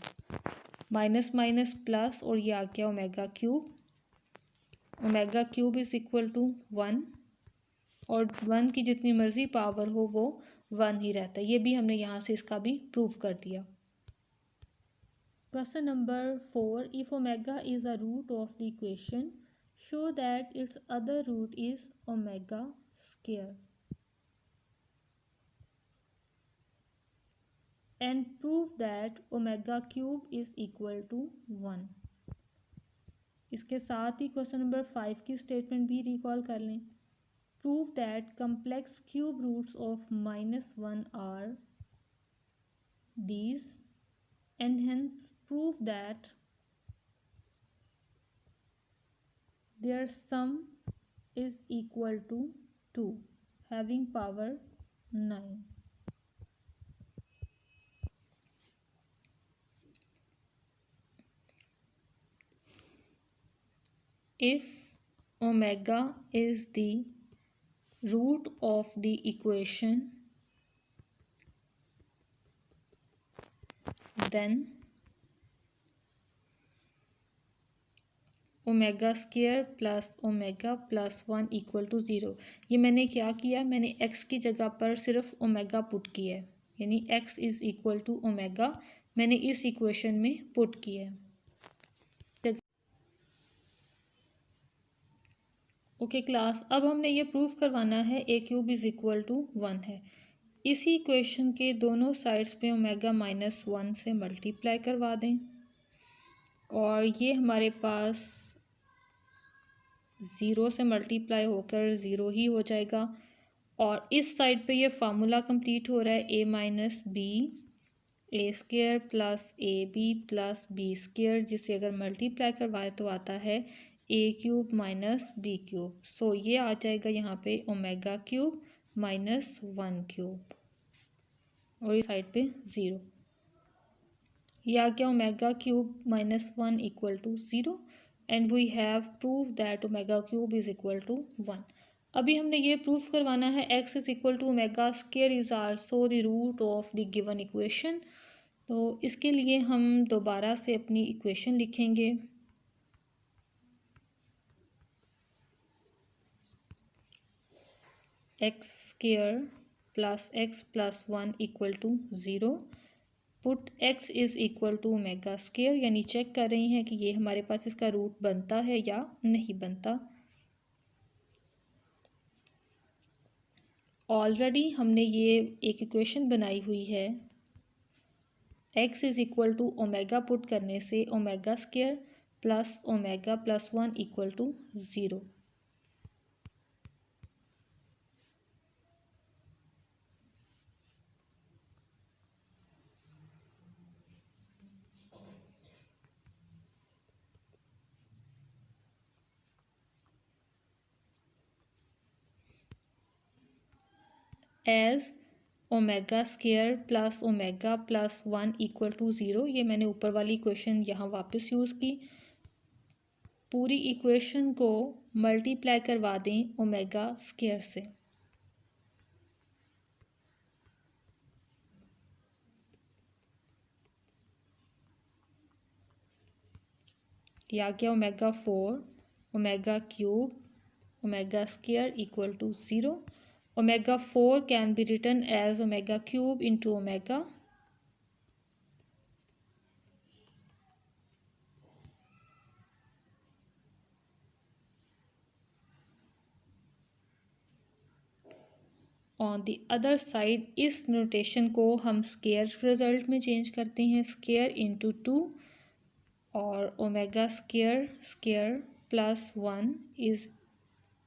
माइनस माइनस प्लस और ये आ गया omega cube. Omega cube is equal to 1, और 1 की जितनी मर्जी पावर हो वो 1 ही रहता है। ये भी हमने यहाँ से इसका भी प्रूव कर दिया। Question number 4, if omega is a root of the equation show that its other root is omega square and prove that omega cube is equal to 1। इसके साथ ही क्वेश्चन नंबर 5 की स्टेटमेंट भी रिकॉल कर लें। Prove that complex cube roots of -1 are these and hence prove that their sum is equal to 2 having power 9। If omega is the root of the equation, then omega square plus omega plus 1 equal to 0। ये मैंने क्या किया, मैंने x की जगह पर सिर्फ omega put किया है, यानी x is equal to omega मैंने इस इक्वेशन में पुट किया है। ओके क्लास, अब हमने ये प्रूव करवाना है a cube is equal to 1 है। इसी इक्वेशन के दोनों साइड्स पे ओमेगा -1 से मल्टीप्लाई करवा दें और ये हमारे पास 0 से मल्टीप्लाई होकर 0 ही हो जाएगा। और इस साइड पे ये फार्मूला कंप्लीट हो रहा है a minus b a square plus a b plus b square, जिसे अगर मल्टीप्लाई करवाए तो आता है a cube minus b cube. So ये आ जाएगा यहाँ पे ओमेगा क्यूब -1 क्यूब और इस साइड पे 0। ये आ गया omega cube -1 equal to 0 and we have prove that omega cube is equal to 1। अभी हमने ये प्रूफ करवाना है x is equal to omega square is also the root of the given equation. तो इसके लिए हम दोबारा से अपनी इक्वेशन लिखेंगे। x square plus x plus 1 equal to 0। Put x is equal to omega square, यानी चेक कर रही हैं कि ये हमारे पास इसका रूट बनता है या नहीं बनता। ऑलरेडी हमने ये एक इक्वेशन बनाई हुई है। x is equal to omega put करने से omega square plus omega plus 1 equal to 0। As omega square plus omega plus 1 equal to 0। ये मैंने ऊपर वाली इक्वेशन यहाँ वापस यूज़ की। पूरी इक्वेशन को मल्टीप्लाई करवा दें ओमेगा स्क्वायर से। या क्या omega 4 omega cube omega square equal to 0। Omega 4 can be written as omega cube into omega on the other side. इस नोटेशन को हम स्क्वायर रिजल्ट में चेंज करते हैं, स्क्वायर इंटू 2 और omega square square plus 1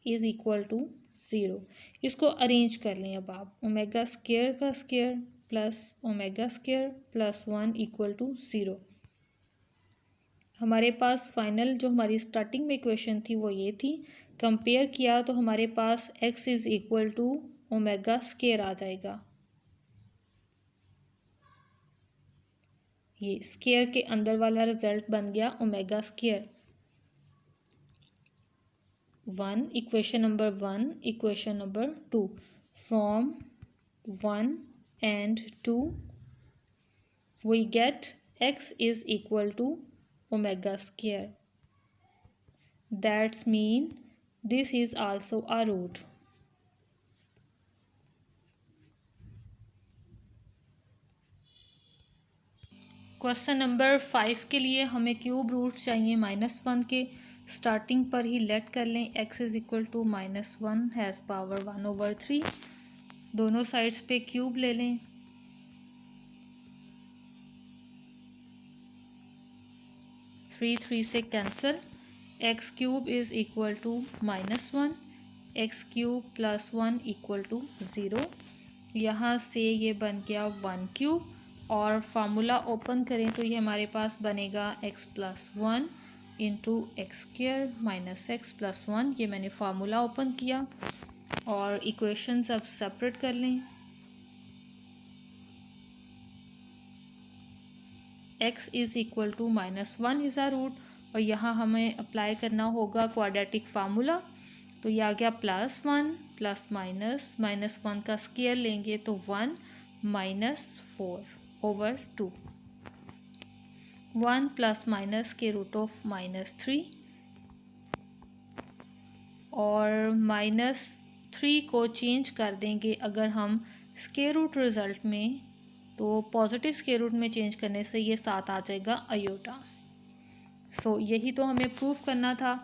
is equal to 0। इसको arrange कर लें अब आप। ओमेगा स्क्वायर का square plus omega square plus 1 equal to 0। हमारे पास फाइनल जो हमारी स्टार्टिंग में इक्वेशन थी वो ये थी। कंपेयर किया तो हमारे पास x is equal to omega square आ जाएगा। ये स्क्वायर के अंदर वाला रिजल्ट बन गया omega square. 1 equation number 1 equation number 2 from 1 and 2 we get x is equal to omega square. That's mean this is also a root. Question number 5 के लिए हमें क्यूब रूट चाहिए -1 के। स्टार्टिंग पर ही लेट कर लें x is equal to -1 has power 1/3। दोनों sides पे क्यूब ले लें। 3 से cancel. X cube is equal to -1, x cube plus 1 equal to 0। यहाँ से ये बन गया 1 क्यूब और फार्मूला ओपन करें तो ये हमारे पास बनेगा x plus 1 into x square minus x plus 1। ये मैंने फार्मूला ओपन किया और इक्वेशंस अब सेपरेट कर लें। x is equal to -1 is a root और यहाँ हमें अप्लाई करना होगा क्वाड्रेटिक फार्मूला। तो ये आ गया +1 प्लस -1 का स्क्वायर लेंगे तो 1 -4/2। 1 प्लस माइनस के रूट ऑफ -3 और -3 को चेंज कर देंगे अगर हम स्क्वायर रूट रिज़ल्ट में, तो पॉजिटिव स्क्वायर रूट में चेंज करने से ये 7 आ जाएगा अयोटा। सो यही तो हमें प्रूफ करना था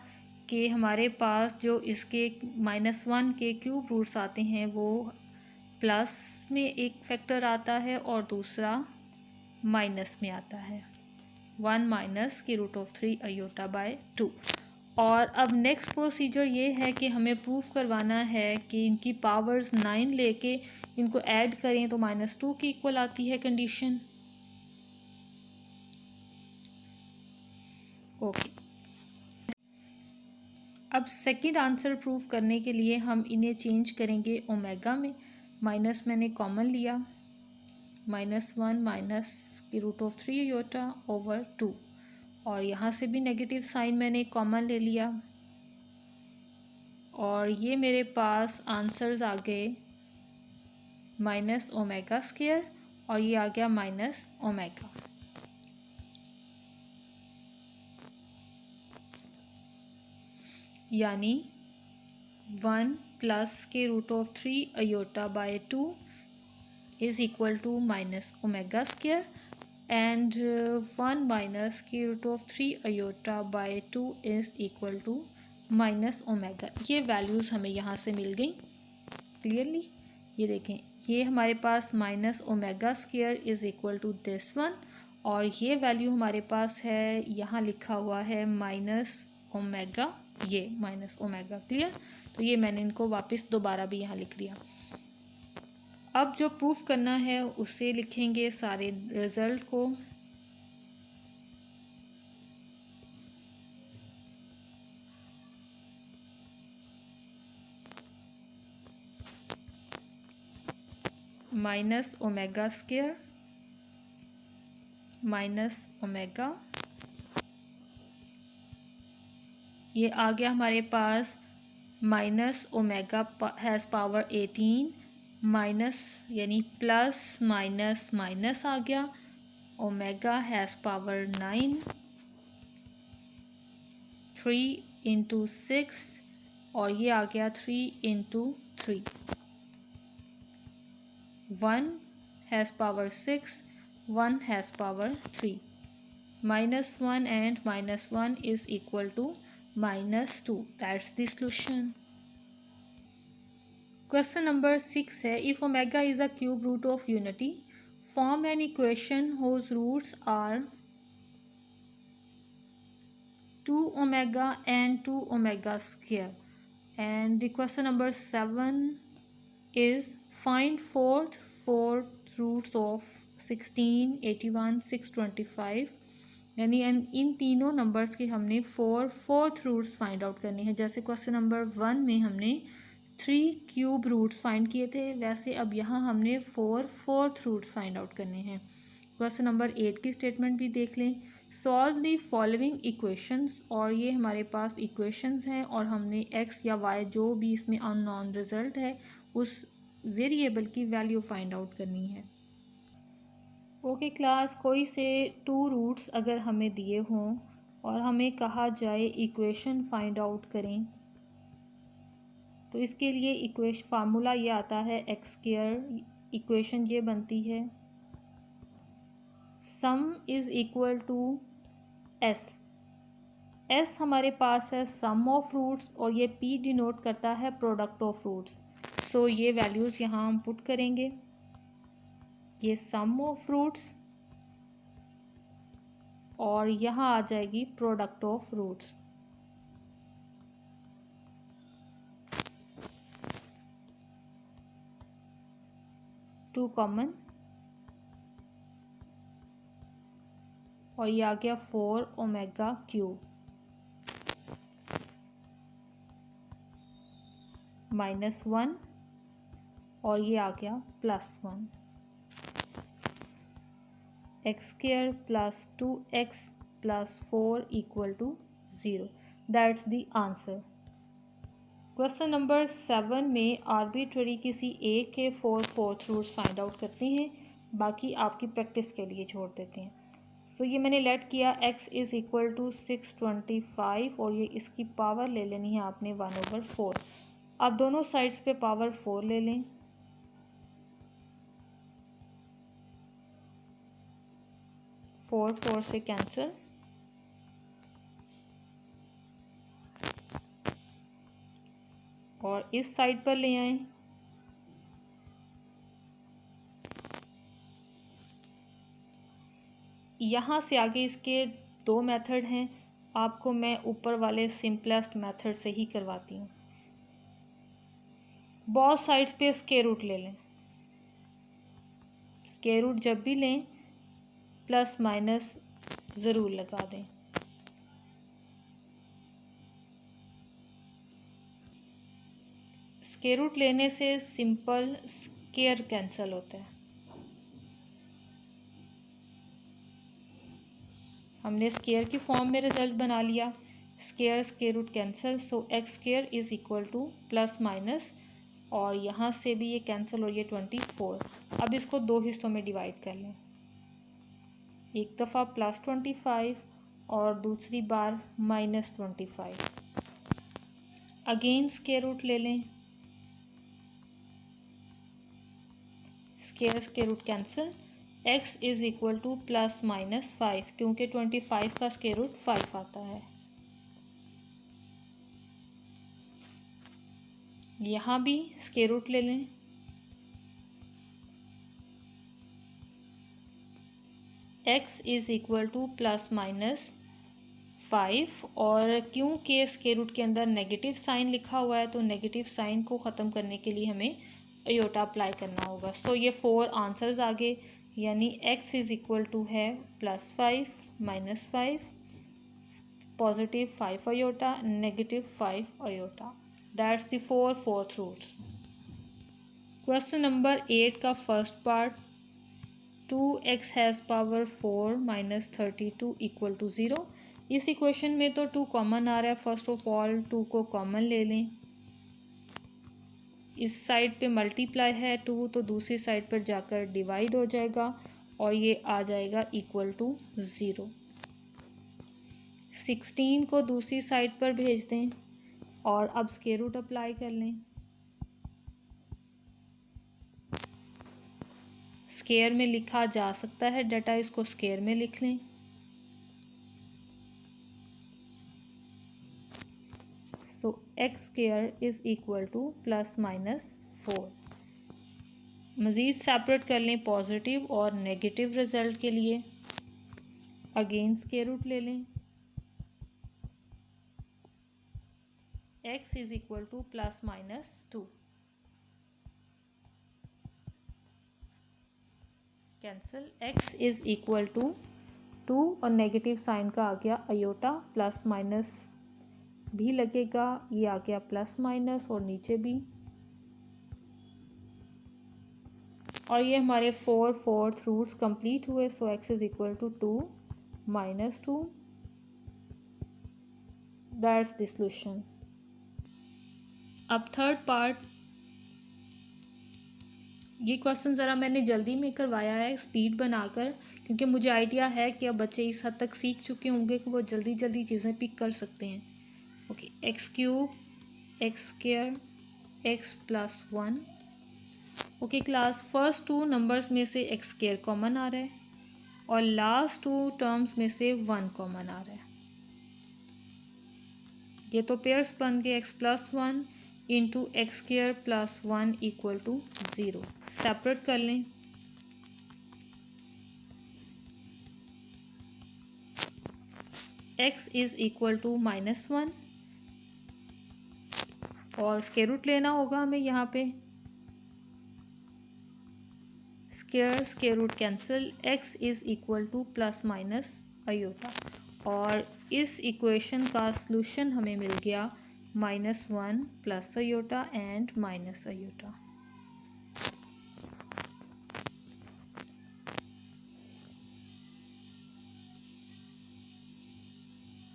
कि हमारे पास जो इसके -1 के क्यूब रूट्स आते हैं वो प्लस में एक फैक्टर आता है और दूसरा माइनस में आता है। 1 माइनस के रूट ऑफ 3 अयोटा बाय 2। और अब नेक्स्ट प्रोसीजर ये है कि हमें प्रूफ करवाना है कि इनकी पावर्स 9 लेके इनको ऐड करें तो -2 की इक्वल आती है कंडीशन। ओके, अब सेकंड आंसर प्रूफ करने के लिए हम इन्हें चेंज करेंगे ओमेगा में। माइनस मैंने कॉमन लिया, -1 माइनस के रूट ऑफ 3 अयोटा ओवर 2 और यहाँ से भी नेगेटिव साइन मैंने कॉमन ले लिया और ये मेरे पास आंसर्स आ गए -ओमेगा स्क्वायर और ये आ गया -ओमेगा। यानी 1 प्लस के root of 3 iota by 2 is equal to -omega square and 1 minus के root of 3 iota by 2 is equal to -omega. ये वैल्यूज़ हमें यहाँ से मिल गई क्लियरली। ये देखें, ये हमारे पास -omega square is equal to this one और ये वैल्यू हमारे पास है, यहाँ लिखा हुआ है -ओमेगा, ये -ओमेगा। क्लियर। तो ये मैंने इनको वापस दोबारा भी यहाँ लिख लिया। अब जो प्रूफ करना है उसे लिखेंगे सारे रिज़ल्ट को। Minus omega square minus omega, ये आ गया हमारे पास minus omega has power 18 minus यानी प्लस माइनस माइनस आ गया, ओमेगा हैज़ पावर 9 3 इंटू 6 और ये आ गया 3 into 3 1 has power 6 1 has power 3 -1 and -1 is equal to -2. That's the solution. Question number 6 है if omega is a cube root of unity, form an equation whose roots are 2 omega and 2 omega square. And the question number 7 is find fourth roots of 16, 81, 625. यानी इन तीनों numbers के हमने fourth roots find out करने हैं। जैसे question number 1 में हमने 3 cube roots find किए थे, वैसे अब यहाँ हमने फोर्थ रूट्स फाइंड आउट करने हैं। क्वेश्चन नंबर 8 की स्टेटमेंट भी देख लें। सॉल्व दी फॉलोइंग इक्वेशंस, और ये हमारे पास इक्वेशंस हैं और हमने एक्स या वाई जो भी इसमें अननोन रिजल्ट है उस वेरिएबल की वैल्यू फाइंड आउट करनी है। ओके क्लास, कोई से 2 रूट्स अगर हमें दिए हों और हमें कहा जाए इक्वेशन फाइंड आउट करें, तो इसके लिए इक्वेशन फार्मूला ये आता है एक्स स्क्वायर। इक्वेशन ये बनती है sum is equal to s. S हमारे पास है सम ऑफ रूट्स और ये पी डिनोट करता है प्रोडक्ट ऑफ रूट्स। सो ये वैल्यूज़ यहाँ हम पुट करेंगे, ये सम ऑफ रूट्स और यहाँ आ जाएगी product of roots. Two common और ये आ गया 4 ओमेगा क्यूब -1 और ये आ गया +1 x square plus 2x plus 4 equal to 0। That's the answer. Question number 7 में आर्बिट्ररी किसी एक के फोर्थ रूट्स फाइंड आउट करते हैं, बाकी आपकी प्रैक्टिस के लिए छोड़ देते हैं। सो ये मैंने लेट किया x इज़ इक्वल टू 625 और ये इसकी पावर ले लेनी है आपने 1/4। अब दोनों साइड्स पे पावर 4 ले लें, 4 से कैंसिल, और इस साइड पर ले आए। यहाँ से आगे इसके 2 मेथड हैं, आपको मैं ऊपर वाले सिंपलेस्ट मेथड से ही करवाती हूँ। बहुत साइड्स पे स्क्वायर रूट ले लें। स्क्वायर रूट जब भी लें प्लस माइनस ज़रूर लगा दें। स्क्वायर रूट लेने से सिंपल स्क्वायर कैंसिल होता है। हमने स्क्वायर की फॉर्म में रिजल्ट बना लिया, square root cancel, so x square is equal to plus minus, और यहाँ से भी ये कैंसिल और ये 24। अब इसको 2 हिस्सों में डिवाइड कर लें, एक दफ़ा +25 और दूसरी बार -25। अगेन स्क्वायर रूट ले लें, square root cancel, x is equal to +-5 क्योंकि 25 का स्क्वायर रूट 5 आता है। यहाँ भी स्क्वायर रूट ले लें, x इज़ इक्वल टू +-5, और क्योंकि स्क्वायर रूट के अंदर नेगेटिव साइन लिखा हुआ है तो नेगेटिव साइन को ख़त्म करने के लिए हमें अयोटा अप्लाई करना होगा। सो ये 4 आंसर्स आ गए, यानी x इज़ इक्वल टू है +5 -5 +5 iota -5 iota. That's the 4 fourth roots. Question number 8 का first part, 2x has power 4 minus 32 equal to 0। इस इक्वेशन में तो 2 कॉमन आ रहा है। फर्स्ट ऑफ ऑल 2 को कॉमन ले लें। इस साइड पे मल्टीप्लाई है 2, तो दूसरी साइड पर जाकर डिवाइड हो जाएगा और ये आ जाएगा इक्वल टू 0। 16 को दूसरी साइड पर भेज दें और अब स्क्वायर रूट अप्लाई कर लें। स्क्वायर में लिखा जा सकता है डाटा, इसको स्क्वायर में लिख लें। So x square is equal to plus minus 4। मज़ीद सेपरेट कर लें पॉजिटिव और नेगेटिव रिजल्ट के लिए। अगेन स्क्वायर रूट ले लें। x is equal to plus minus 2। Cancel. x is equal to 2 और नेगेटिव साइन का आ गया अयोटा, प्लस माइनस भी लगेगा, ये आ गया प्लस माइनस और नीचे भी। और ये हमारे 4 रूट्स कंप्लीट हुए। So x is equal to 2 minus 2। That's the solution. अब थर्ड पार्ट, ये क्वेश्चन ज़रा मैंने जल्दी में करवाया है स्पीड बनाकर, क्योंकि मुझे आइडिया है कि अब बच्चे इस हद तक सीख चुके होंगे कि वो जल्दी जल्दी चीज़ें पिक कर सकते हैं। Okay, x cube, x square, x plus 1। Okay class, first 2 numbers में से एक्स स्क्वायर कॉमन आ रहा है और लास्ट 2 टर्म्स में से 1 कॉमन आ रहा है। ये तो पेयर्स बन गए, x plus 1 into x square plus 1 equal to 0। Separate कर लें। x is equal to minus 1 और स्क्वायर रूट लेना होगा हमें यहाँ पे। Square root cancel. x is equal to plus minus iota और इस इक्वेशन का सॉल्यूशन हमें मिल गया -1 plus iota and minus iota.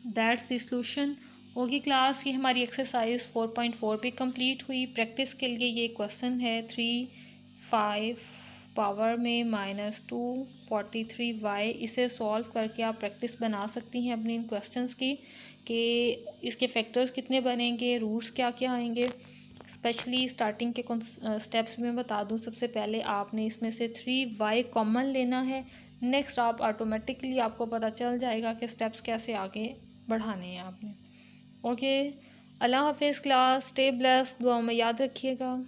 That's the solution. Okay class, ये हमारी एक्सरसाइज 4.4 पे कंप्लीट हुई। प्रैक्टिस के लिए ये क्वेश्चन है 3 5 पावर में -243y। इसे सॉल्व करके आप प्रैक्टिस बना सकती हैं अपनी इन क्वेश्चंस की कि इसके फैक्टर्स कितने बनेंगे, रूट्स क्या क्या आएंगे। स्पेशली स्टार्टिंग के स्टेप्स में बता दूं, सबसे पहले आपने इसमें से 3y कॉमन लेना है। नेक्स्ट आप ऑटोमेटिकली आपको पता चल जाएगा कि स्टेप्स कैसे आगे बढ़ाने हैं आपने। ओके, अल्लाह हाफिज़ क्लास, स्टे ब्लेस्ड, दुआ में याद रखिएगा।